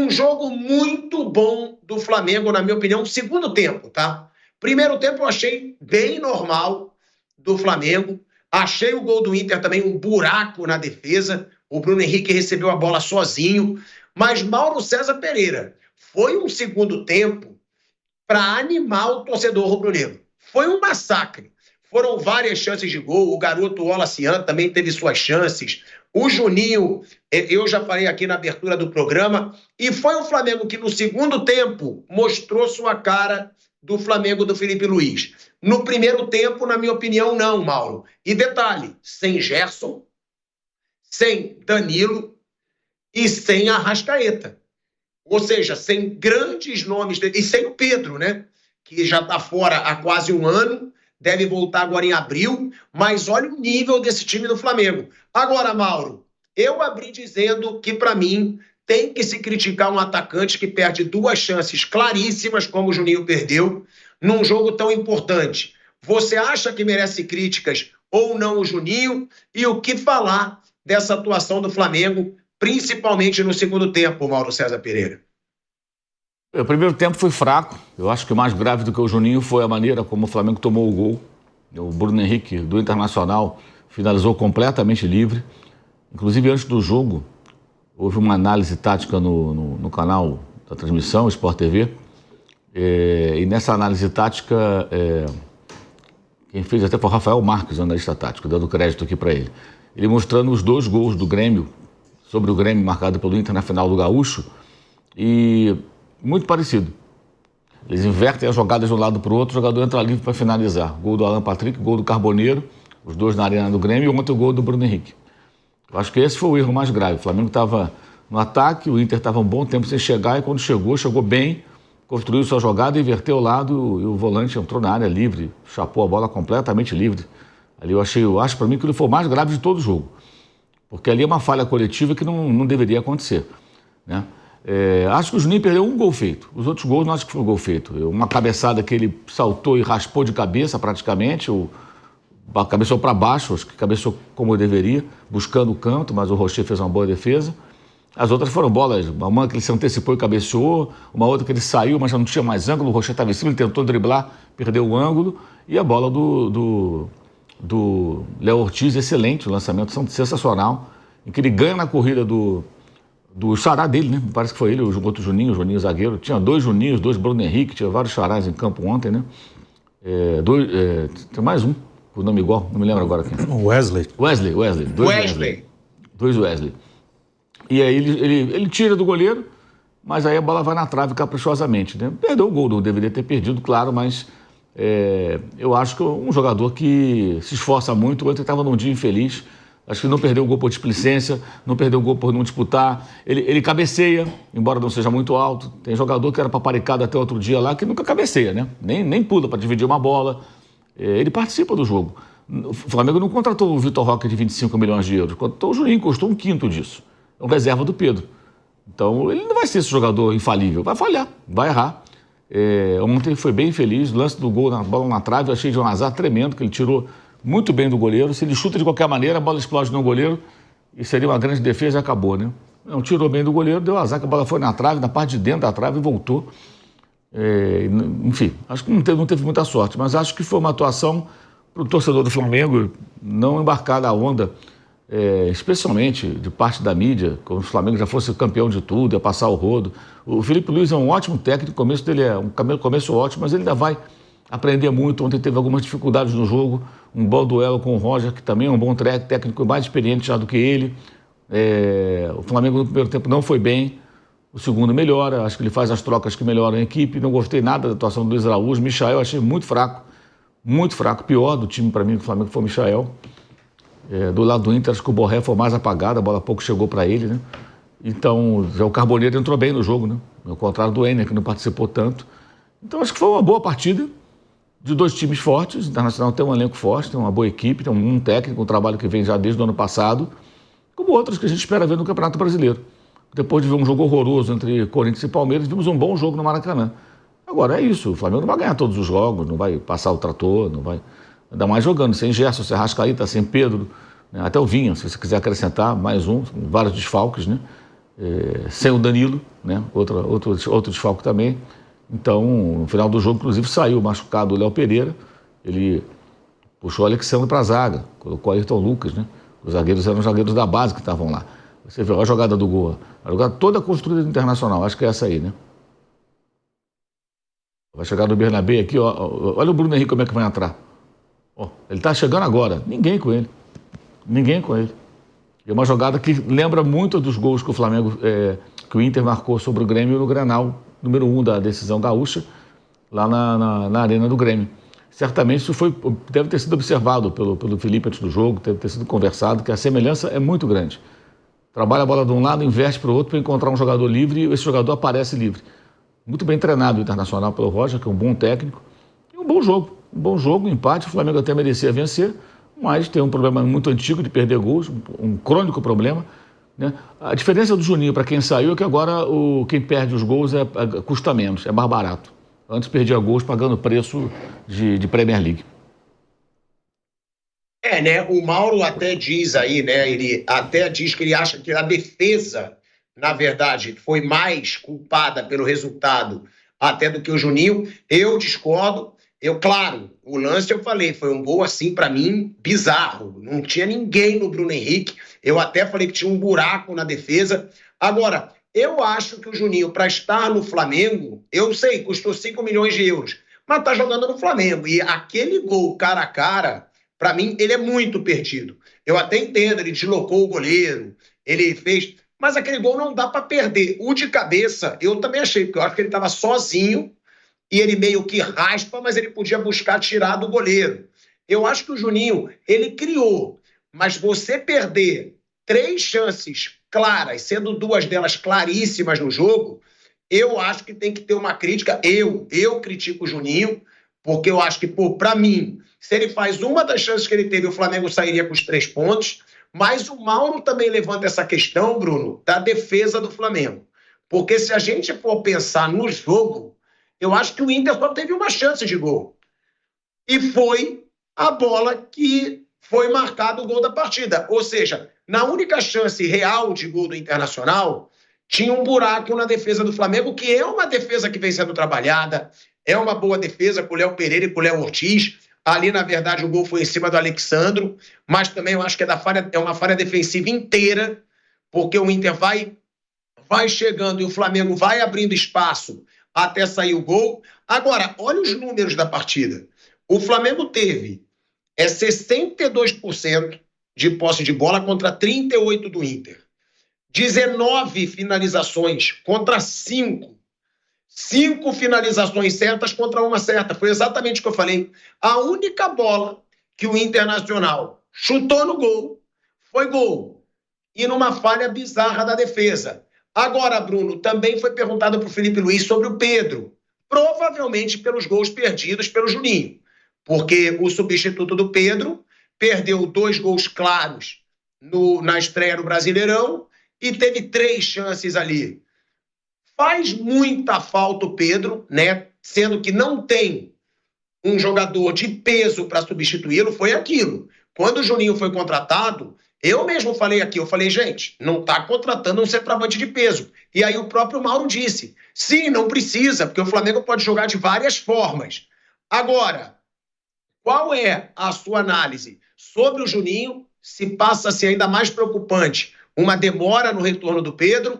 Um jogo muito bom do Flamengo, na minha opinião, segundo tempo, tá? Primeiro tempo eu achei bem normal do Flamengo. Achei o gol do Inter também um buraco na defesa. O Bruno Henrique recebeu a bola sozinho. Mas Mauro César Pereira, foi um segundo tempo para animar o torcedor rubro-negro. Foi um massacre. Foram várias chances de gol. O garoto Olacian também teve suas chances. O Juninho, eu já falei aqui na abertura do programa, e foi o Flamengo que no segundo tempo mostrou sua cara do Flamengo do Felipe Luiz. No primeiro tempo, na minha opinião, não, Mauro. E detalhe, sem Gerson, sem Danilo e sem Arrascaeta. Ou seja, sem grandes nomes, e sem o Pedro, né? Que já está fora há quase um ano, deve voltar agora em abril, mas olha o nível desse time do Flamengo. Agora, Mauro, eu abri dizendo que, para mim, tem que se criticar um atacante que perde duas chances claríssimas, como o Juninho perdeu, num jogo tão importante. Você acha que merece críticas ou não o Juninho? E o que falar dessa atuação do Flamengo, principalmente no segundo tempo, Mauro César Pereira? O primeiro tempo foi fraco. Eu acho que o mais grave do que o Juninho foi a maneira como o Flamengo tomou o gol. O Bruno Henrique, do Internacional, finalizou completamente livre. Inclusive, antes do jogo, houve uma análise tática no canal da transmissão, Sport TV. E nessa análise tática, quem fez até foi o Rafael Marques, analista tático, dando crédito aqui para ele. Ele mostrando os dois gols do Grêmio, sobre o Grêmio marcado pelo Inter na final do Gaúcho. E muito parecido. Eles invertem as jogadas de um lado para o outro, o jogador entra livre para finalizar. Gol do Alan Patrick, gol do Carboneiro, os dois na arena do Grêmio, e ontem o gol do Bruno Henrique. Eu acho que esse foi o erro mais grave. O Flamengo estava no ataque, o Inter estava um bom tempo sem chegar, e quando chegou bem, construiu sua jogada, inverteu o lado, e o volante entrou na área livre, chapou a bola completamente livre. Ali eu acho para mim que ele foi o mais grave de todo o jogo. Porque ali é uma falha coletiva que não deveria acontecer, né? Acho que o Juninho perdeu um gol feito. Os outros gols não acho que foi um gol feito. Uma cabeçada que ele saltou e raspou de cabeça praticamente, cabeceou para baixo, acho que cabeceou como deveria, buscando o canto, mas o Rocher fez uma boa defesa. As outras foram bolas, uma que ele se antecipou e cabeceou, uma outra que ele saiu, mas já não tinha mais ângulo, o Rocher estava em cima, ele tentou driblar, perdeu o ângulo, e a bola do Léo Ortiz, excelente, o lançamento sensacional, em que ele ganha na corrida do xará dele, né? Parece que foi ele, o outro Juninho, o Juninho zagueiro. Tinha dois Juninhos, dois Bruno Henrique, tinha vários xarás em campo ontem, né? Tem mais um, com o nome igual, não me lembro agora quem. Wesley. Dois Wesley. E aí ele tira do goleiro, mas aí a bola vai na trave caprichosamente, né? Perdeu o gol, não deveria ter perdido, claro, mas eu acho que um jogador que se esforça muito, ontem estava num dia infeliz. Acho que não perdeu o gol por displicência, não perdeu o gol por não disputar. Ele cabeceia, embora não seja muito alto. Tem jogador que era paparicado até outro dia lá, que nunca cabeceia, né? Nem pula para dividir uma bola. Ele participa do jogo. O Flamengo não contratou o Vitor Roque de 25 milhões de euros. Contratou o Juninho, custou 1/5 disso. É um reserva do Pedro. Então, ele não vai ser esse jogador infalível. Vai falhar, vai errar. Ontem foi bem feliz. O lance do gol, na bola na trave, eu achei de um azar tremendo, que ele tirou muito bem do goleiro. Se ele chuta de qualquer maneira, a bola explode no goleiro e seria uma grande defesa e acabou, né? Não, tirou bem do goleiro, deu azar que a bola foi na trave, na parte de dentro da trave e voltou. Enfim, acho que não teve muita sorte, mas acho que foi uma atuação para o torcedor do Flamengo não embarcar na onda, especialmente de parte da mídia, como se o Flamengo já fosse campeão de tudo, ia passar o rodo. O Felipe Luiz é um ótimo técnico, o começo dele é um começo ótimo, mas ele ainda vai aprender muito. Ontem teve algumas dificuldades no jogo, um bom duelo com o Roger, que também é um bom técnico, mais experiente já do que ele. O Flamengo no primeiro tempo não foi bem, o segundo melhora, acho que ele faz as trocas que melhoram a equipe. Não gostei nada da atuação do Luiz Araújo. Michael achei muito fraco, pior do time para mim do Flamengo foi o Michael. Do lado do Inter, acho que o Borré foi mais apagado, a bola pouco chegou para ele, né? Então, já o Carboneiro entrou bem no jogo, né? Ao contrário do Enner, que não participou tanto. Então, acho que foi uma boa partida de dois times fortes. O Internacional tem um elenco forte, tem uma boa equipe, tem um técnico, um trabalho que vem já desde o ano passado, como outros que a gente espera ver no Campeonato Brasileiro. Depois de ver um jogo horroroso entre Corinthians e Palmeiras, vimos um bom jogo no Maracanã. Agora é isso, o Flamengo não vai ganhar todos os jogos, não vai passar o trator, não vai... Ainda mais jogando, sem Gerson, sem Arrascaeta, sem Pedro, né? Até o Vinha, se você quiser acrescentar, mais um, vários desfalques, né? sem o Danilo, né? Outro desfalque também. Então, no final do jogo, inclusive, saiu machucado o Léo Pereira. Ele puxou o Alexandre para a zaga, colocou o Ayrton Lucas, né? Os zagueiros eram os zagueiros da base que estavam lá. Você vê a jogada do gol, a jogada toda construída do Internacional, acho que é essa aí, né? Vai chegar no Bernabé aqui, ó, olha o Bruno Henrique como é que vai entrar. Ó, ele está chegando agora, ninguém com ele. É uma jogada que lembra muito dos gols que o Flamengo, que o Inter marcou sobre o Grêmio no Grenal, número 1 da decisão gaúcha, lá na arena do Grêmio. Certamente isso deve ter sido observado pelo Felipe antes do jogo, deve ter sido conversado, que a semelhança é muito grande. Trabalha a bola de um lado, inverte para o outro para encontrar um jogador livre e esse jogador aparece livre. Muito bem treinado o Internacional pelo Roger, que é um bom técnico. E um bom jogo, um empate. O Flamengo até merecia vencer, mas tem um problema muito antigo de perder gols, um crônico problema, né? A diferença do Juninho para quem saiu é que agora quem perde os gols custa menos, é mais barato. Antes perdia gols pagando preço de Premier League. Né? O Mauro até diz aí, né? Ele até diz que ele acha que a defesa, na verdade, foi mais culpada pelo resultado até do que o Juninho. Eu discordo. Claro, o lance eu falei, foi um gol assim, para mim, bizarro. Não tinha ninguém no Bruno Henrique. Eu até falei que tinha um buraco na defesa. Agora, eu acho que o Juninho, para estar no Flamengo, eu sei, custou 5 milhões de euros, mas tá jogando no Flamengo. E aquele gol cara a cara, para mim, ele é muito perdido. Eu até entendo, ele deslocou o goleiro, ele fez... Mas aquele gol não dá para perder. O de cabeça, eu também achei, porque eu acho que ele estava sozinho e ele meio que raspa, mas ele podia buscar tirar do goleiro. Eu acho que o Juninho, ele criou, mas você perder 3 chances claras, sendo 2 delas claríssimas no jogo, eu acho que tem que ter uma crítica. Eu critico o Juninho, porque eu acho que, para mim, se ele faz uma das chances que ele teve, o Flamengo sairia com os 3 pontos. Mas o Mauro também levanta essa questão, Bruno, da defesa do Flamengo. Porque se a gente for pensar no jogo, eu acho que o Inter só teve uma chance de gol. E foi a bola que foi marcado o gol da partida. Ou seja, na única chance real de gol do Internacional, tinha um buraco na defesa do Flamengo, que é uma defesa que vem sendo trabalhada, é uma boa defesa com o Léo Pereira e com o Léo Ortiz. Ali, na verdade, o gol foi em cima do Alexandro, mas também eu acho que é uma falha defensiva inteira, porque o Inter vai chegando e o Flamengo vai abrindo espaço até sair o gol. Agora, olha os números da partida. O Flamengo teve 62% de posse de bola contra 38% do Inter. 19 finalizações contra 5. 5 finalizações certas contra 1 certa. Foi exatamente o que eu falei. A única bola que o Internacional chutou no gol foi gol. E numa falha bizarra da defesa. Agora, Bruno, também foi perguntado para o Felipe Luiz sobre o Pedro. Provavelmente pelos gols perdidos pelo Juninho. Porque o substituto do Pedro perdeu 2 gols claros na estreia no Brasileirão e teve 3 chances ali. Faz muita falta o Pedro, né? Sendo que não tem um jogador de peso para substituí-lo, foi aquilo. Quando o Juninho foi contratado, eu mesmo falei aqui, gente, não está contratando um centroavante de peso. E aí o próprio Mauro disse, sim, não precisa, porque o Flamengo pode jogar de várias formas. Agora, qual é a sua análise sobre o Juninho? Se passa a ser ainda mais preocupante uma demora no retorno do Pedro,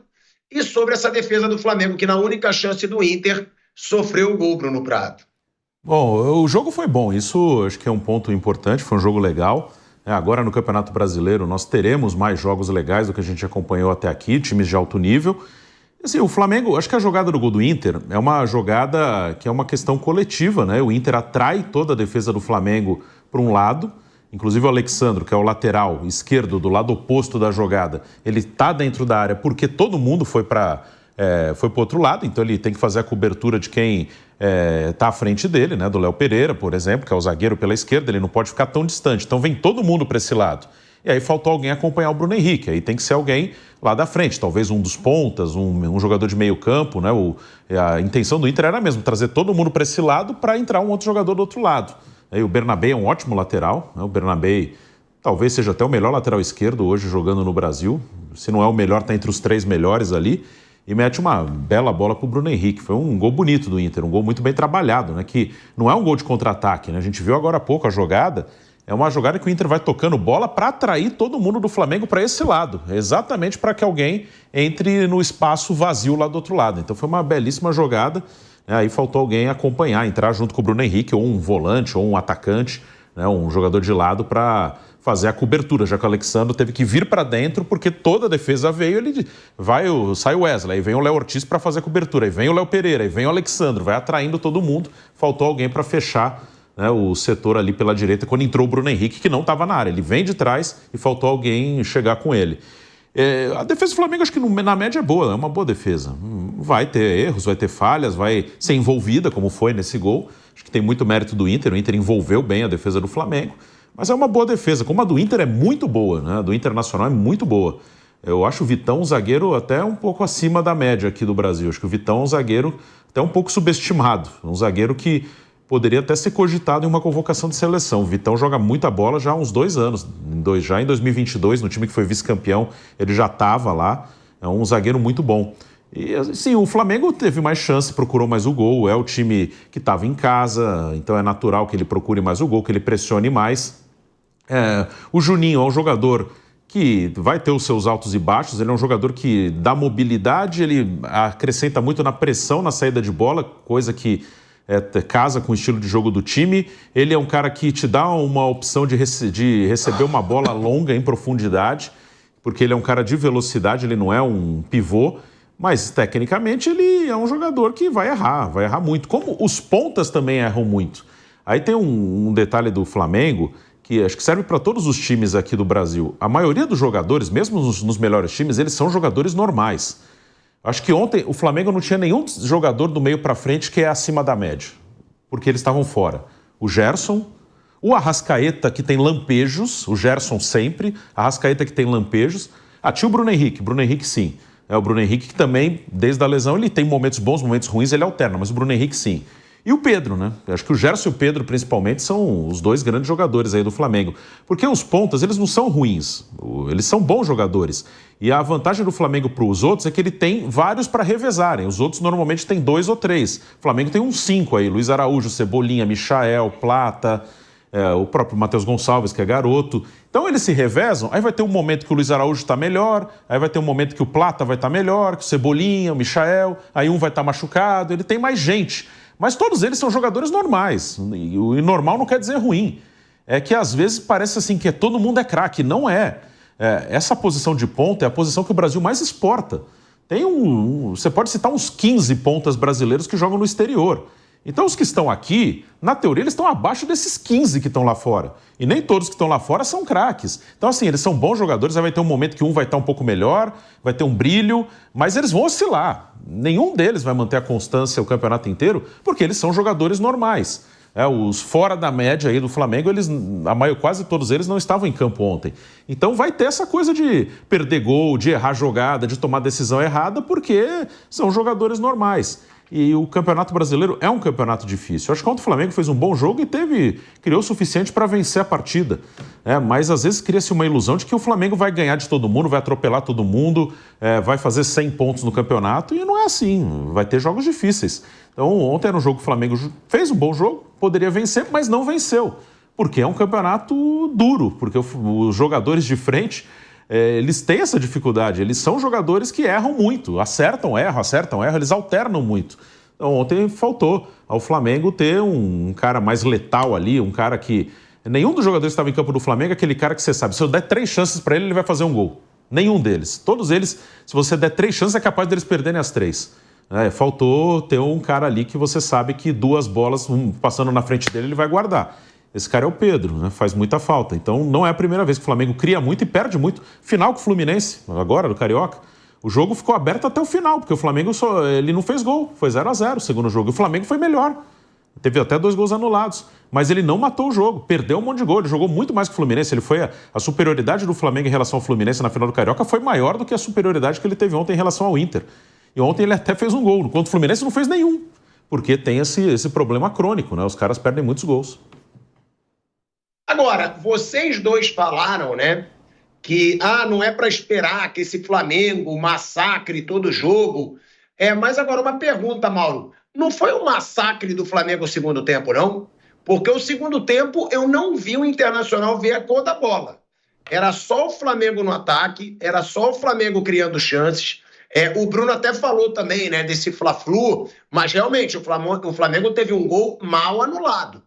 e sobre essa defesa do Flamengo, que na única chance do Inter sofreu o gol, Bruno Prado. Bom, o jogo foi bom, isso acho que é um ponto importante, foi um jogo legal. Agora no Campeonato Brasileiro nós teremos mais jogos legais do que a gente acompanhou até aqui, times de alto nível. Assim, o Flamengo, acho que a jogada do gol do Inter é uma jogada que é uma questão coletiva, né? O Inter atrai toda a defesa do Flamengo para um lado, inclusive o Alexandro, que é o lateral esquerdo do lado oposto da jogada, ele está dentro da área porque todo mundo foi para o outro lado, então ele tem que fazer a cobertura de quem está à frente dele, né? Do Léo Pereira, por exemplo, que é o zagueiro pela esquerda, ele não pode ficar tão distante, então vem todo mundo para esse lado. E aí faltou alguém acompanhar o Bruno Henrique, aí tem que ser alguém lá da frente, talvez um dos pontas, um jogador de meio campo, né? A intenção do Inter era mesmo trazer todo mundo para esse lado para entrar um outro jogador do outro lado. Aí o Bernabé é um ótimo lateral, né? O Bernabé talvez seja até o melhor lateral esquerdo hoje jogando no Brasil. Se não é o melhor, está entre os 3 melhores ali. E mete uma bela bola para o Bruno Henrique. Foi um gol bonito do Inter, um gol muito bem trabalhado, né? Que não é um gol de contra-ataque, né? A gente viu agora há pouco a jogada. É uma jogada que o Inter vai tocando bola para atrair todo mundo do Flamengo para esse lado. Exatamente para que alguém entre no espaço vazio lá do outro lado. Então foi uma belíssima jogada. Né? Aí faltou alguém acompanhar, entrar junto com o Bruno Henrique, ou um volante, ou um atacante, né? Um jogador de lado para fazer a cobertura, já que o Alexandre teve que vir para dentro, porque toda a defesa veio, sai o Wesley, aí vem o Léo Ortiz para fazer a cobertura, aí vem o Léo Pereira, aí vem o Alexandre, vai atraindo todo mundo. Faltou alguém para fechar, né, o setor ali pela direita, quando entrou o Bruno Henrique, que não estava na área. Ele vem de trás e faltou alguém chegar com ele. A defesa do Flamengo, acho que na média é boa, é uma boa defesa. Vai ter erros, vai ter falhas, vai ser envolvida, como foi nesse gol. Acho que tem muito mérito do Inter, o Inter envolveu bem a defesa do Flamengo. Mas é uma boa defesa, como a do Inter é muito boa, né? A do Internacional é muito boa. Eu acho o Vitão um zagueiro até um pouco acima da média aqui do Brasil. Acho que o Vitão é um zagueiro até um pouco subestimado. Um zagueiro que poderia até ser cogitado em uma convocação de seleção. O Vitão joga muita bola já há uns 2 anos. Já em 2022, no time que foi vice-campeão, ele já estava lá. É um zagueiro muito bom. E sim, o Flamengo teve mais chance, procurou mais o gol. É o time que estava em casa, então é natural que ele procure mais o gol, que ele pressione mais. O Juninho é um jogador que vai ter os seus altos e baixos. Ele é um jogador que dá mobilidade, ele acrescenta muito na pressão, na saída de bola, coisa que casa com o estilo de jogo do time. Ele é um cara que te dá uma opção de receber uma bola longa em profundidade, porque ele é um cara de velocidade, ele não é um pivô, mas tecnicamente ele é um jogador que vai errar muito, como os pontas também erram muito. Aí tem um detalhe do Flamengo, que acho que serve para todos os times aqui do Brasil. A maioria dos jogadores, mesmo nos melhores times, eles são jogadores normais. Acho que ontem o Flamengo não tinha nenhum jogador do meio para frente que é acima da média, porque eles estavam fora. O Gerson, o Arrascaeta, que tem lampejos, o Gerson sempre, a Arrascaeta que tem lampejos. Tinha o Bruno Henrique sim. O Bruno Henrique que também, desde a lesão, ele tem momentos bons, momentos ruins, ele alterna, mas o Bruno Henrique sim. E o Pedro, né? Acho que o Gerson e o Pedro, principalmente, são os 2 grandes jogadores aí do Flamengo. Porque os pontas, eles não são ruins, eles são bons jogadores. E a vantagem do Flamengo para os outros é que ele tem vários para revezarem. Os outros normalmente têm 2 ou 3. O Flamengo tem uns 5 aí, Luiz Araújo, Cebolinha, Michael, Plata, o próprio Matheus Gonçalves, que é garoto. Então eles se revezam, aí vai ter um momento que o Luiz Araújo está melhor, aí vai ter um momento que o Plata vai estar melhor, que o Cebolinha, o Michael, aí um vai estar machucado, ele tem mais gente. Mas todos eles são jogadores normais. E o normal não quer dizer ruim. É que às vezes parece assim que todo mundo é craque. Não é. Essa posição de ponta é a posição que o Brasil mais exporta. Você pode citar uns 15 pontas brasileiros que jogam no exterior. Então os que estão aqui, na teoria, eles estão abaixo desses 15 que estão lá fora. E nem todos que estão lá fora são craques. Então assim, eles são bons jogadores, aí vai ter um momento que um vai estar um pouco melhor, vai ter um brilho, mas eles vão oscilar. Nenhum deles vai manter a constância o campeonato inteiro, porque eles são jogadores normais. Os fora da média aí do Flamengo, quase todos eles não estavam em campo ontem. Então vai ter essa coisa de perder gol, de errar jogada, de tomar decisão errada, porque são jogadores normais. E o Campeonato Brasileiro é um campeonato difícil. Eu acho que ontem o Flamengo fez um bom jogo e criou o suficiente para vencer a partida. Mas às vezes cria-se uma ilusão de que o Flamengo vai ganhar de todo mundo, vai atropelar todo mundo, vai fazer 100 pontos no campeonato, e não é assim. Vai ter jogos difíceis. Então ontem era um jogo que o Flamengo fez um bom jogo, poderia vencer, mas não venceu. Porque é um campeonato duro, porque os jogadores de frente... eles têm essa dificuldade, eles são jogadores que erram muito, acertam, erram, eles alternam muito. Então ontem faltou ao Flamengo ter um cara mais letal ali, um cara que... Nenhum dos jogadores que estava em campo do Flamengo é aquele cara que você sabe, se eu der 3 chances para ele vai fazer um gol. Nenhum deles. Todos eles, se você der 3 chances, é capaz deles perderem as 3. Faltou ter um cara ali que você sabe que 2 bolas passando na frente dele, ele vai guardar. Esse cara é o Pedro, né? Faz muita falta. Então não é a primeira vez que o Flamengo cria muito e perde muito. Final com o Fluminense, agora, do Carioca, o jogo ficou aberto até o final, porque o Flamengo ele não fez gol, foi 0-0 o segundo jogo. E o Flamengo foi melhor. Teve até 2 gols anulados, mas ele não matou o jogo, perdeu um monte de gol, ele jogou muito mais que o Fluminense. A superioridade do Flamengo em relação ao Fluminense na final do Carioca foi maior do que a superioridade que ele teve ontem em relação ao Inter. E ontem ele até fez um gol, enquanto o Fluminense não fez nenhum, porque tem esse problema crônico, né? Os caras perdem muitos gols. Agora, vocês dois falaram, né, que não é para esperar que esse Flamengo massacre todo jogo. Mas agora uma pergunta, Mauro. Não foi um massacre do Flamengo o segundo tempo, não? Porque o segundo tempo eu não vi o Internacional ver a cor da bola. Era só o Flamengo no ataque, era só o Flamengo criando chances. O Bruno até falou também, né, desse Fla-Flu, mas realmente o Flamengo teve um gol mal anulado,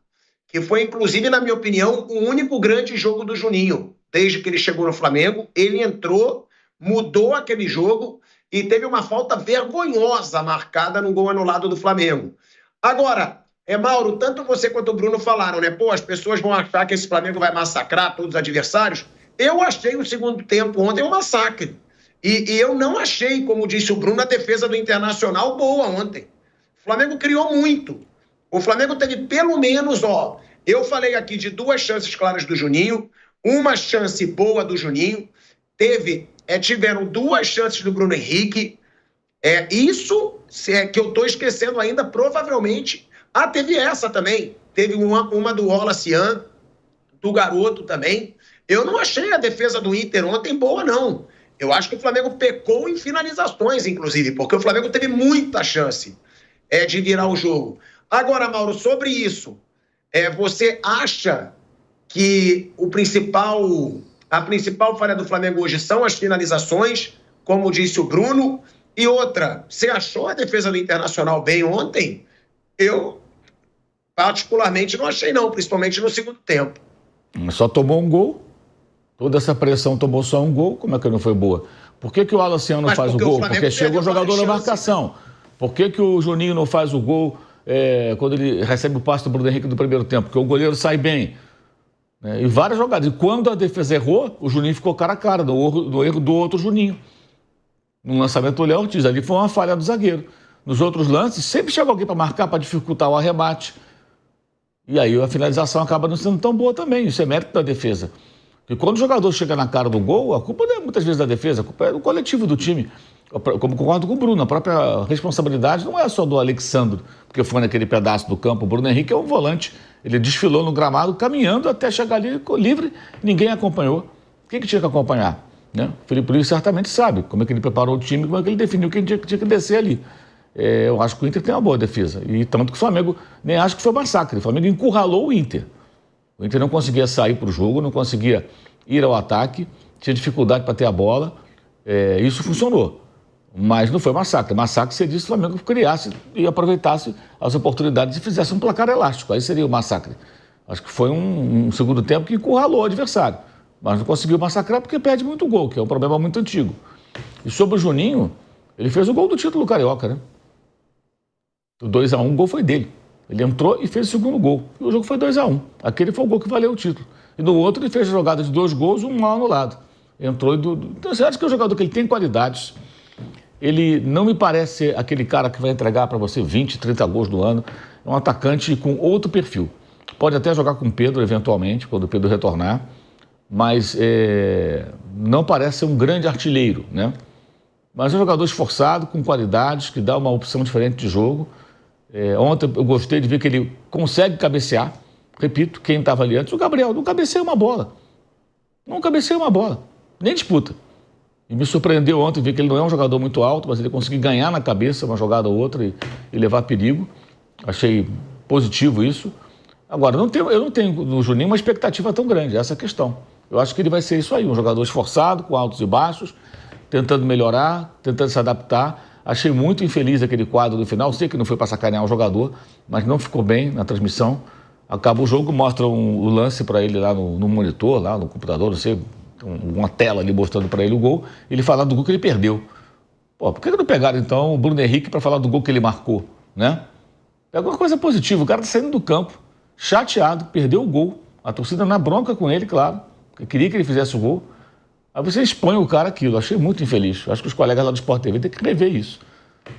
que foi, inclusive, na minha opinião, o único grande jogo do Juninho. Desde que ele chegou no Flamengo, ele entrou, mudou aquele jogo e teve uma falta vergonhosa marcada no gol anulado do Flamengo. Agora, Mauro, tanto você quanto o Bruno falaram, né? Pô, as pessoas vão achar que esse Flamengo vai massacrar todos os adversários. Eu achei o segundo tempo ontem um massacre. E eu não achei, como disse o Bruno, a defesa do Internacional boa ontem. O Flamengo criou muito. O Flamengo teve pelo menos, eu falei aqui de 2 chances claras do Juninho, uma chance boa do Juninho, tiveram 2 chances do Bruno Henrique. Isso que eu estou esquecendo ainda, provavelmente. Teve essa também. Teve uma do Wallace, do garoto também. Eu não achei a defesa do Inter ontem boa, não. Eu acho que o Flamengo pecou em finalizações, inclusive, porque o Flamengo teve muita chance de virar o jogo. Agora, Mauro, sobre isso, você acha que a principal falha do Flamengo hoje são as finalizações, como disse o Bruno? E outra, você achou a defesa do Internacional bem ontem? Eu, particularmente, não achei não, principalmente no segundo tempo. Só tomou um gol. Toda essa pressão tomou só um gol. Como é que não foi boa? Por que o Wallace não faz o gol? Porque chega um jogador na marcação. Por que o Juninho não faz o gol quando ele recebe o passe do Bruno Henrique no primeiro tempo? Porque o goleiro sai bem. E várias jogadas. E quando a defesa errou, o Juninho ficou cara a cara do erro do outro Juninho. No lançamento do Léo Ortiz. Ali foi uma falha do zagueiro. Nos outros lances, sempre chega alguém para marcar, para dificultar o arremate. E aí a finalização acaba não sendo tão boa também. Isso é mérito da defesa. E quando o jogador chega na cara do gol, a culpa não é muitas vezes da defesa, a culpa é do coletivo do time. Como concordo com o Bruno, a própria responsabilidade não é só do Alexandre, porque foi naquele pedaço do campo. O Bruno Henrique é um volante, ele desfilou no gramado, caminhando até chegar ali livre, ninguém acompanhou. Quem que tinha que acompanhar? Né? O Felipe Luiz certamente sabe como é que ele preparou o time, como é que ele definiu quem tinha que descer ali. Eu acho que o Inter tem uma boa defesa, e tanto que o Flamengo, nem acho que foi massacre, o Flamengo encurralou o Inter. O Inter não conseguia sair para o jogo, não conseguia ir ao ataque, tinha dificuldade para ter a bola. Isso funcionou, mas não foi massacre. Massacre seria se o Flamengo criasse e aproveitasse as oportunidades e fizesse um placar elástico. Aí seria o massacre. Acho que foi um segundo tempo que encurralou o adversário, mas não conseguiu massacrar porque perde muito gol, que é um problema muito antigo. E sobre o Juninho, ele fez o gol do título carioca, né? O 2-1, o gol foi dele. Ele entrou e fez o segundo gol. E o jogo foi 2-1. Aquele foi o gol que valeu o título. E no outro ele fez a jogada de 2 gols, um mal anulado. Entrou e... Então você acha que é um jogador que ele tem qualidades. Ele não me parece ser aquele cara que vai entregar para você 20, 30 gols do ano. É um atacante com outro perfil. Pode até jogar com o Pedro, eventualmente, quando o Pedro retornar. Mas não parece ser um grande artilheiro, né? Mas é um jogador esforçado, com qualidades, que dá uma opção diferente de jogo. Ontem eu gostei de ver que ele consegue cabecear. Repito, quem estava ali antes, o Gabriel, não cabeceia uma bola. Não cabeceia uma bola, nem disputa. E me surpreendeu ontem ver que ele não é um jogador muito alto, mas ele conseguiu ganhar na cabeça uma jogada ou outra e levar perigo. Achei positivo isso. Agora, eu não tenho no Juninho uma expectativa tão grande, essa é a questão. Eu acho que ele vai ser isso aí, um jogador esforçado, com altos e baixos, tentando melhorar, tentando se adaptar. Achei muito infeliz aquele quadro do final. Sei que não foi para sacanear o jogador, mas não ficou bem na transmissão. Acaba o jogo, mostra o lance para ele lá no monitor, lá no computador, não sei, uma tela ali mostrando para ele o gol. Ele fala do gol que ele perdeu. Pô, por que não pegaram então o Bruno Henrique para falar do gol que ele marcou, né? É alguma coisa positiva. O cara está saindo do campo, chateado, perdeu o gol. A torcida na bronca com ele, claro, porque queria que ele fizesse o gol. Aí você expõe o cara aquilo. Achei muito infeliz. Acho que os colegas lá do Sport TV têm que rever isso.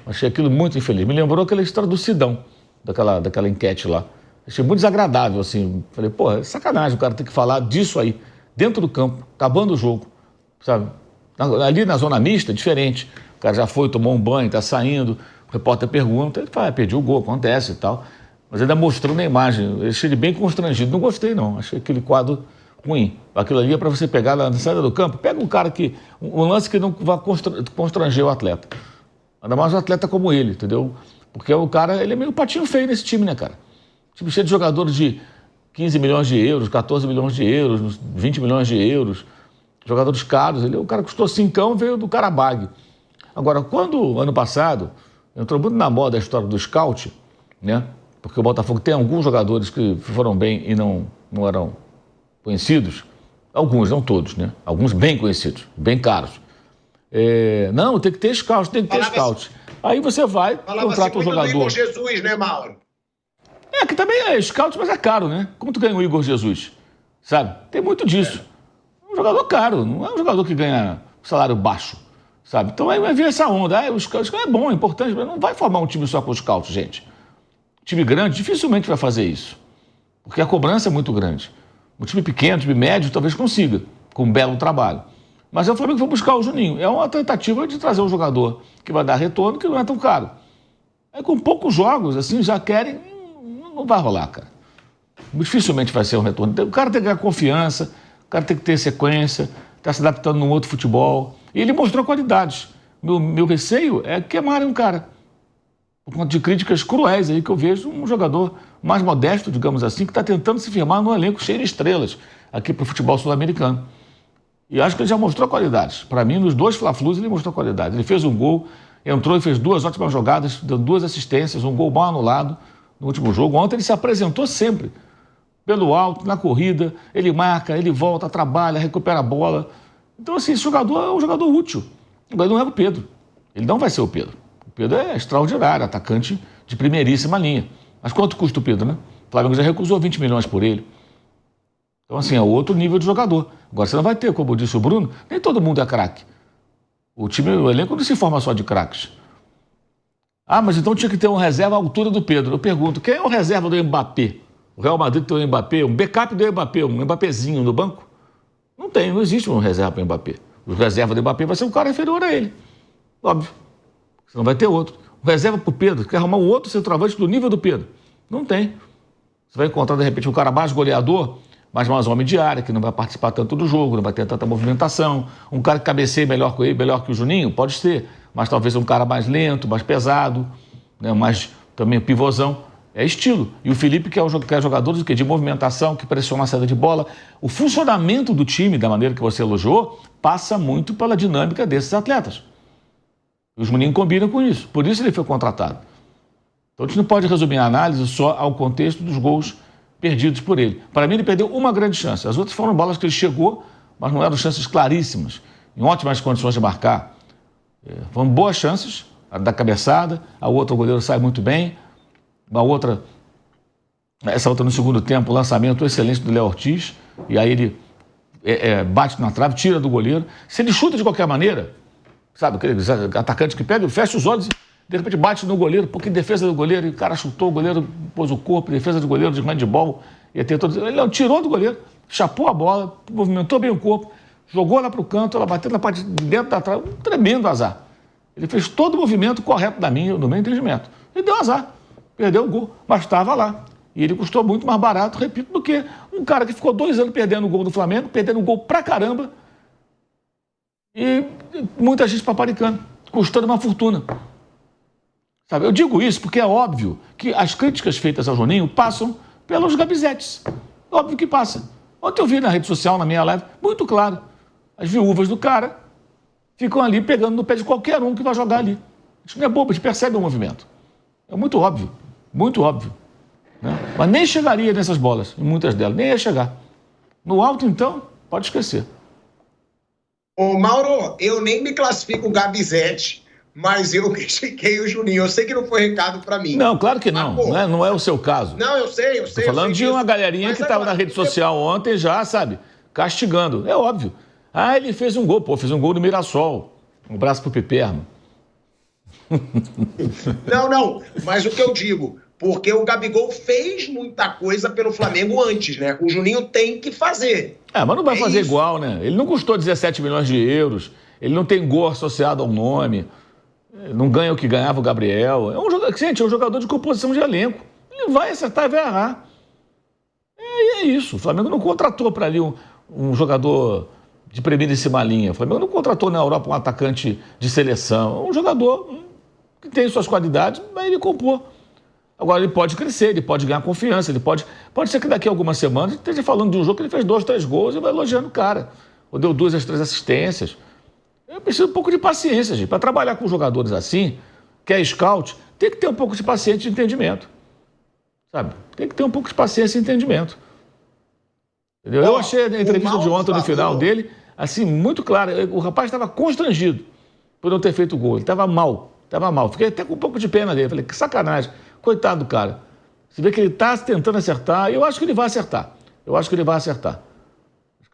Achei aquilo muito infeliz. Me lembrou aquela história do Sidão, daquela enquete lá. Achei muito desagradável, assim. Falei, pô, é sacanagem o cara ter que falar disso aí, dentro do campo, acabando o jogo, sabe? Ali na zona mista, diferente. O cara já foi, tomou um banho, tá saindo, o repórter pergunta, ele fala, perdi o gol, acontece e tal. Mas ainda mostrando a imagem. Eu achei ele bem constrangido. Não gostei, não. Achei aquele quadro ruim. Aquilo ali é para você pegar na saída do campo. Pega um cara que... Um lance que não vai constranger o atleta. Ainda mais um atleta como ele, entendeu? Porque o cara, ele é meio patinho feio nesse time, né, cara? Time cheio de jogadores de 15 milhões de euros, 14 milhões de euros, 20 milhões de euros. Jogadores caros. O cara custou 5, veio do Karabag. Agora, quando, ano passado, entrou muito na moda a história do scout, né? Porque o Botafogo tem alguns jogadores que foram bem e não eram conhecidos. Alguns, não todos, né? Alguns bem conhecidos, bem caros. Não, tem que ter scout, tem que ter scout. Aí você vai, contrata um jogador. Igor Jesus, né, Mauro? Que também é scout, mas é caro, né? Quanto ganha o Igor Jesus? Sabe? Tem muito disso. É um jogador caro, não é um jogador que ganha salário baixo, sabe? Então aí vai vir essa onda. O scout é bom, é importante, mas não vai formar um time só com scout, gente. Time grande dificilmente vai fazer isso, porque a cobrança é muito grande. Um time pequeno, um time médio, talvez consiga, com um belo trabalho. Mas é o Flamengo que foi buscar o Juninho. É uma tentativa de trazer um jogador que vai dar retorno, que não é tão caro. Aí com poucos jogos, assim, já querem... Não vai rolar, cara. Dificilmente vai ser um retorno. O cara tem que ganhar confiança, o cara tem que ter sequência, está se adaptando num outro futebol. E ele mostrou qualidades. Meu receio é queimarem um cara. Por conta de críticas cruéis aí que eu vejo um jogador mais modesto, digamos assim, que está tentando se firmar num elenco cheio de estrelas aqui para o futebol sul-americano. E acho que ele já mostrou qualidades. Para mim, nos 2 Fla-Flus, ele mostrou qualidades. Ele fez um gol, entrou e fez 2 ótimas jogadas, dando 2 assistências, um gol mal anulado no último jogo. Ontem ele se apresentou sempre, pelo alto, na corrida, ele marca, ele volta, trabalha, recupera a bola. Então, assim, esse jogador é um jogador útil. Mas não é o Pedro. Ele não vai ser o Pedro. O Pedro é extraordinário, atacante de primeiríssima linha. Mas quanto custa o Pedro, né? O Flamengo já recusou 20 milhões por ele. Então, assim, é outro nível de jogador. Agora, você não vai ter, como disse o Bruno, nem todo mundo é craque. O elenco não se forma só de craques. Mas então tinha que ter um reserva à altura do Pedro. Eu pergunto, quem é o reserva do Mbappé? O Real Madrid tem o Mbappé, um backup do Mbappé, um Mbappézinho no banco? Não tem, não existe um reserva para o Mbappé. O reserva do Mbappé vai ser um cara inferior a ele. Óbvio. Você não vai ter outro. O reserva para o Pedro, quer arrumar um outro centroavante do nível do Pedro. Não tem. Você vai encontrar, de repente, um cara mais goleador, mas mais homem de área, que não vai participar tanto do jogo, não vai ter tanta movimentação. Um cara que cabeceie melhor que ele, melhor que o Juninho, pode ser. Mas talvez um cara mais lento, mais pesado, né? Mais também pivôzão. É estilo. E o Felipe, que é jogador de movimentação, que pressiona a saída de bola. O funcionamento do time, da maneira que você elogiou, passa muito pela dinâmica desses atletas. E os meninos combinam com isso. Por isso ele foi contratado. Então a gente não pode resumir a análise só ao contexto dos gols perdidos por ele. Para mim, ele perdeu uma grande chance. As outras foram bolas que ele chegou, mas não eram chances claríssimas, em ótimas condições de marcar. Foram boas chances, a da cabeçada, a outra o goleiro sai muito bem, essa outra no segundo tempo, o lançamento excelente do Léo Ortiz, e aí ele bate na trave, tira do goleiro. Se ele chuta de qualquer maneira, sabe, aquele atacante que pega, fecha os olhos e de repente bate no goleiro, porque defesa do goleiro, e o cara chutou, o goleiro pôs o corpo, defesa do goleiro de handebol, ele não, tirou do goleiro, chapou a bola, movimentou bem o corpo, jogou lá para o canto, ela bateu na parte de dentro da trave, um tremendo azar. Ele fez todo o movimento correto do meu entendimento. E deu azar, perdeu o gol, mas estava lá. E ele custou muito mais barato, repito, do que um cara que ficou 2 anos perdendo o gol do Flamengo, perdendo o gol pra caramba, e muita gente paparicando, custando uma fortuna. Sabe, eu digo isso porque é óbvio que as críticas feitas ao Juninho passam pelos gabizetes. Óbvio que passa. Ontem eu vi na rede social, na minha live, muito claro. As viúvas do cara ficam ali pegando no pé de qualquer um que vai jogar ali. Isso não é bobo, a gente percebe o movimento. É muito óbvio, né? Mas nem chegaria nessas bolas, em muitas delas, nem ia chegar. No alto, então, pode esquecer. Ô, Mauro, eu nem me classifico gabizete, mas eu critiquei o Juninho. Eu sei que não foi recado pra mim. Não, claro que não. Mas, não é o seu caso. Não, eu sei. Tô falando de uma galerinha que estava na rede social ontem já, sabe, castigando. É óbvio. Ele fez um gol. Fez um gol do Mirassol. Um abraço pro Piperno. Não. Mas o que eu digo, porque o Gabigol fez muita coisa pelo Flamengo antes, né? O Juninho tem que fazer. Mas não vai fazer isso. Igual, né? Ele não custou 17 milhões de euros. Ele não tem gol associado ao nome. Não ganha o que ganhava o Gabriel. É um jogador de composição de elenco. Ele ele vai acertar e vai errar. E é isso. O Flamengo não contratou para ali um jogador de primeiríssima linha. O Flamengo não contratou na Europa um atacante de seleção. Um jogador que tem suas qualidades, mas ele compôs. Agora, ele pode crescer, ele pode ganhar confiança, pode ser que daqui a algumas semanas ele esteja falando de um jogo que ele fez 2, 3 gols e vai elogiando o cara. Ou deu 2, 3 assistências. Eu preciso um pouco de paciência, gente. Para trabalhar com jogadores assim, que é scout, tem que ter um pouco de paciência e entendimento. Sabe? Tem que ter um pouco de paciência e entendimento. Entendeu? Eu achei a entrevista de ontem, no final dele, assim, muito clara. O rapaz estava constrangido por não ter feito gol. Ele estava mal. Fiquei até com um pouco de pena dele. Falei, que sacanagem. Coitado do cara. Você vê que ele está tentando acertar, e eu acho que ele vai acertar.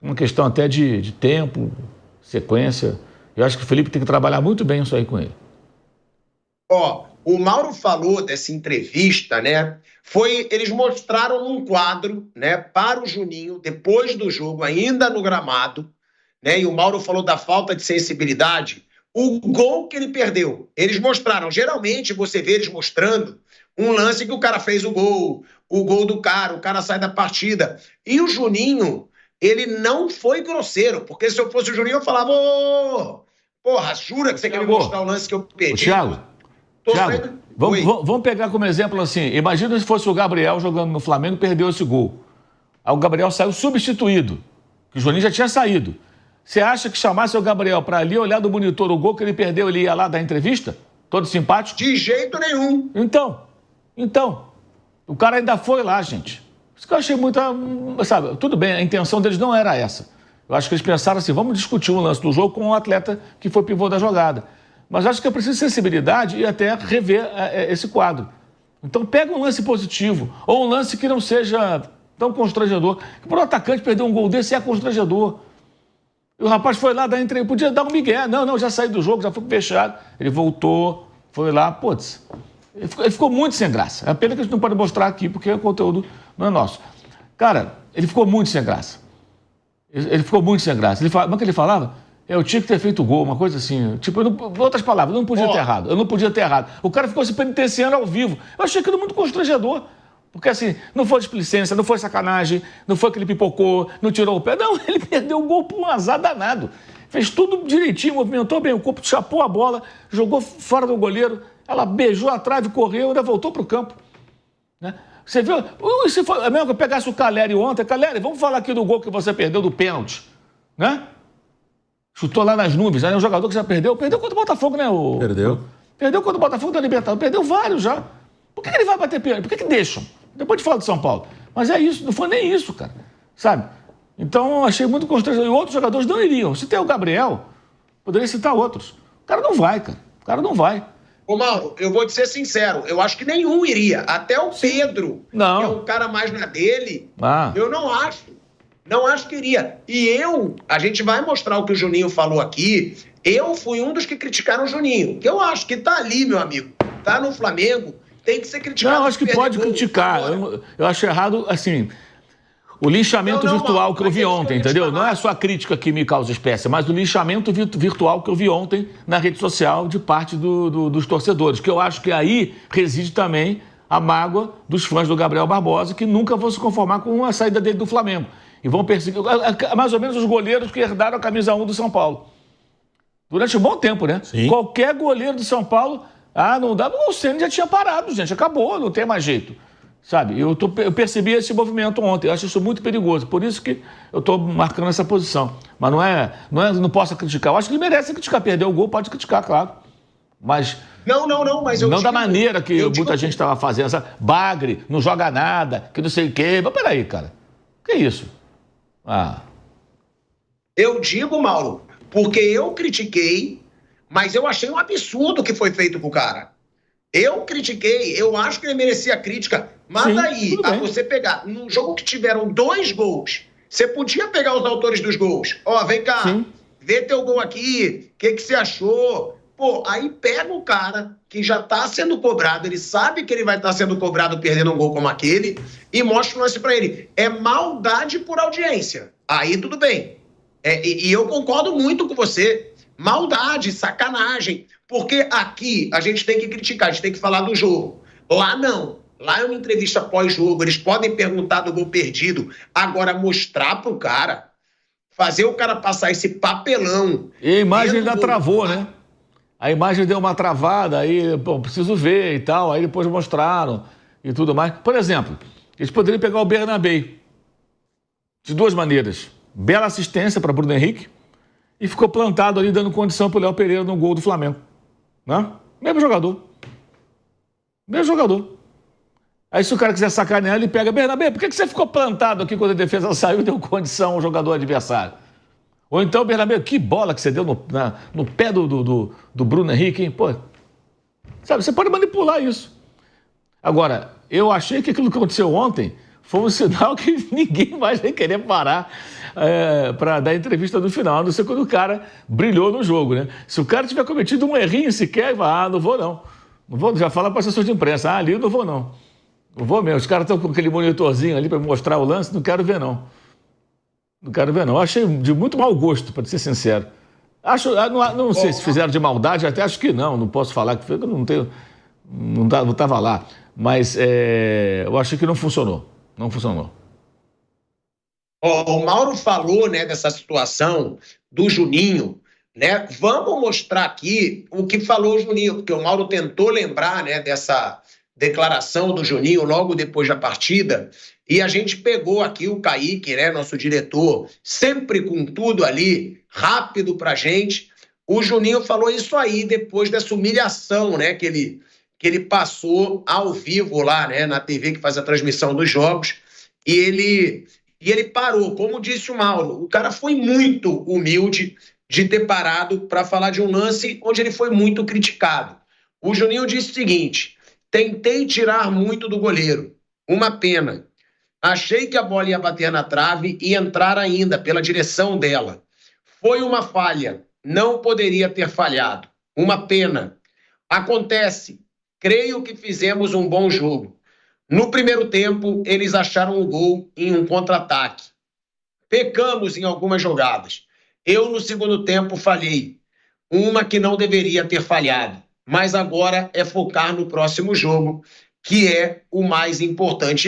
Uma questão até de tempo, sequência. Eu acho que o Felipe tem que trabalhar muito bem isso aí com ele. O Mauro falou dessa entrevista, né? Eles mostraram um quadro, né, para o Juninho, depois do jogo, ainda no gramado, né? E o Mauro falou da falta de sensibilidade. O gol que ele perdeu, eles mostraram. Geralmente você vê eles mostrando um lance que o cara fez o gol do cara, o cara sai da partida. E o Juninho, ele não foi grosseiro, porque se eu fosse o Juninho, eu falava, porra, jura que você quer me mostrar o lance que eu perdi? Thiago, vamos pegar como exemplo assim, imagina se fosse o Gabriel jogando no Flamengo e perdeu esse gol. Aí o Gabriel saiu substituído, que o Juninho já tinha saído. Você acha que chamasse o Gabriel para ali olhar do monitor o gol que ele perdeu, ele ia lá dar entrevista? Todo simpático? De jeito nenhum. Então, o cara ainda foi lá, gente. Isso que eu achei muito, sabe, tudo bem, a intenção deles não era essa. Eu acho que eles pensaram assim, vamos discutir um lance do jogo com o atleta que foi pivô da jogada. Mas acho que é preciso sensibilidade e até rever esse quadro. Então pega um lance positivo, ou um lance que não seja tão constrangedor. Para o atacante perder um gol desse é constrangedor. E o rapaz foi lá dar entrevista, podia dar um migué. Não, já saí do jogo, já foi fechado. Ele voltou, foi lá, putz. Ele ficou muito sem graça. É a pena que a gente não pode mostrar aqui, porque o conteúdo não é nosso. Cara, ele ficou muito sem graça. Ele ficou muito sem graça. Como é que ele falava? Eu tinha que ter feito gol, uma coisa assim. Tipo, outras palavras, eu não podia ter errado. Eu não podia ter errado. O cara ficou se penitenciando ao vivo. Eu achei aquilo muito constrangedor. Porque assim, não foi displicência, não foi sacanagem, não foi que ele pipocou, não tirou o pé. Não, ele perdeu o gol por um azar danado. Fez tudo direitinho, movimentou bem o corpo, chapou a bola, jogou fora do goleiro. Ela beijou a trave, correu, ainda voltou para o campo. Né? Você viu? Se for, é mesmo que eu pegasse o Caleri ontem. Caleri, vamos falar aqui do gol que você perdeu do pênalti. Né? Chutou lá nas nuvens. Aí é um jogador que já perdeu. Perdeu contra o Botafogo, né? Perdeu contra o Botafogo da Libertadores. Perdeu vários já. Por que ele vai bater pênalti? Por que deixam? Depois de falar de São Paulo. Mas é isso, não foi nem isso, cara. Sabe? Então, eu achei muito constrangedor. E outros jogadores não iriam. Se tem o Gabriel, poderia citar outros. O cara não vai, cara. O cara não vai. Ô, Mauro, eu vou te ser sincero, eu acho que nenhum iria. Até o Pedro, que é um cara mais na dele, eu não acho. Não acho que iria. E a gente vai mostrar o que o Juninho falou aqui, eu fui um dos que criticaram o Juninho, que eu acho que tá ali, meu amigo, tá no Flamengo, tem que ser criticado. Não, eu acho que pode criticar. Eu acho errado, assim... O linchamento virtual que eu vi ontem, entendeu? Não é só a crítica que me causa espécie, mas o linchamento virtual que eu vi ontem na rede social de parte dos torcedores, que eu acho que aí reside também a mágoa dos fãs do Gabriel Barbosa, que nunca vão se conformar com a saída dele do Flamengo. E vão perseguir, mais ou menos os goleiros que herdaram a camisa 1 do São Paulo. Durante um bom tempo, né? Sim. Qualquer goleiro do São Paulo, não dá, o Ceni já tinha parado, gente, acabou, não tem mais jeito. Sabe, eu percebi esse movimento ontem, eu acho isso muito perigoso, por isso que eu estou marcando essa posição. Mas não posso criticar, eu acho que ele merece criticar, perder o gol, pode criticar, claro. Mas mas eu não da maneira que muita gente estava fazendo, sabe? Bagre, não joga nada, que não sei o quê. Mas peraí, cara, que isso? Eu digo, Mauro, porque eu critiquei, mas eu achei um absurdo o que foi feito com o cara. Eu critiquei, eu acho que ele merecia crítica, mas sim, aí, você pegar, num jogo que tiveram 2 gols, você podia pegar os autores dos gols. Vem cá, sim, vê teu gol aqui, o que você achou? Pô, aí pega o cara que já tá sendo cobrado, ele sabe que ele vai estar sendo cobrado perdendo um gol como aquele, e mostra o lance pra ele. É maldade por audiência. Aí tudo bem. E eu concordo muito com você. Maldade, sacanagem. Porque aqui a gente tem que criticar, a gente tem que falar do jogo. Lá não. Lá é uma entrevista pós-jogo, eles podem perguntar do gol perdido. Agora, mostrar pro cara, fazer o cara passar esse papelão. E a imagem ainda travou, né? A imagem deu uma travada, aí, pô, preciso ver e tal, aí depois mostraram e tudo mais. Por exemplo, eles poderiam pegar o Bernabé de duas maneiras. Bela assistência para Bruno Henrique e ficou plantado ali dando condição para o Léo Pereira no gol do Flamengo. Né? Mesmo jogador. Mesmo jogador. Aí se o cara quiser sacanear, ele pega, Bernabé, por que você ficou plantado aqui quando a defesa saiu e deu condição ao jogador adversário? Ou então, Bernabé, que bola que você deu no pé do Bruno Henrique, hein? Pô, sabe, você pode manipular isso. Agora, eu achei que aquilo que aconteceu ontem foi um sinal que ninguém mais vai querer parar para dar entrevista no final, a não ser quando o cara brilhou no jogo, né? Se o cara tiver cometido um errinho sequer, não vou não. Não vou, já fala para as pessoas de imprensa, ali eu não vou não. Não vou mesmo, os caras estão com aquele monitorzinho ali para mostrar o lance, não quero ver não. Não quero ver não. Eu achei de muito mau gosto, para ser sincero. Não sei se fizeram de maldade, até acho que não posso falar que foi, eu não estava lá. Mas eu acho que não funcionou. Não funcionou. O Mauro falou, né, dessa situação do Juninho, né? Vamos mostrar aqui o que falou o Juninho, porque o Mauro tentou lembrar, né, dessa declaração do Juninho logo depois da partida, e a gente pegou aqui o Kaique, né, nosso diretor, sempre com tudo ali, rápido pra gente. O Juninho falou isso aí depois dessa humilhação, né, que ele passou ao vivo lá, né, na TV que faz a transmissão dos jogos, e ele parou, como disse o Mauro, o cara foi muito humilde de ter parado para falar de um lance onde ele foi muito criticado. O Juninho disse o seguinte: tentei tirar muito do goleiro, uma pena. Achei que a bola ia bater na trave e entrar ainda pela direção dela. Foi uma falha, não poderia ter falhado, uma pena. Acontece, creio que fizemos um bom jogo. No primeiro tempo, eles acharam o gol em um contra-ataque. Pecamos em algumas jogadas. Eu, no segundo tempo, falhei. Uma que não deveria ter falhado. Mas agora é focar no próximo jogo, que é o mais importante.